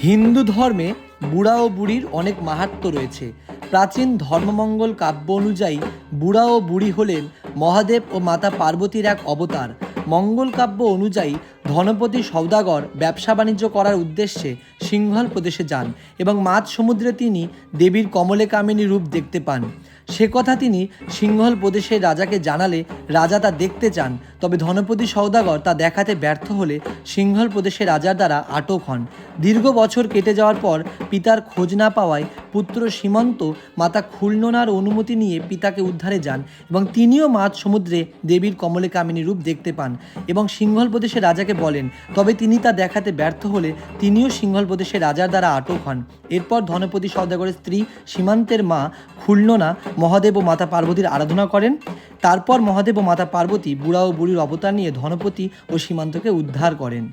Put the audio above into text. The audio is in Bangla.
হিন্দু ধর্মে বুড়া ও বুড়ির অনেক মাহাত্ম্য রয়েছে। প্রাচীন ধর্মমঙ্গল কাব্য অনুযায়ী বুড়া ও বুড়ি হলেন মহাদেব ও মাতা পার্বতীর এক অবতার। মঙ্গল কাব্য অনুযায়ী ধনপতি সওদাগর ব্যবসা বাণিজ্য করার উদ্দেশ্যে সিংহল প্রদেশে যান এবং মাঝ সমুদ্রে তিনি দেবীর কমলেকামিনী রূপ দেখতে পান। সে কথা তিনি সিংহল প্রদেশের রাজাকে জানালে রাজা তা দেখতে চান, তবে ধনপতি সওদাগর তা দেখাতে ব্যর্থ হলে সিংহল প্রদেশের রাজার দ্বারা আটক হন। দীর্ঘ বছর কেটে যাওয়ার পর পিতার খোঁজ না পাওয়ায় পুত্র সীমন্ত মাতা খুলননার অনুমতি নিয়ে পিতাকে উদ্ধারে যান এবং তিনিও মাঝ সমুদ্রে দেবীর কমলেকামিনী রূপ দেখতে পান এবং সিংহল প্রদেশের রাজাকে বলেন, তবে তিনি তা দেখাতে ব্যর্থ হলে তিনিও সিংহল প্রদেশের রাজার দ্বারা আটক হন। এরপর ধনপতি সওদাগরের স্ত্রী সীমান্তের মা খুলননা মহাদেব ও মাতা পার্বতীর আরাধনা করেন। তারপর মহাদেব ও মাতা পার্বতী বুড়া ও বুড়ির অবতার নিয়ে ধনপতি ও সীমান্তকে উদ্ধার করেন।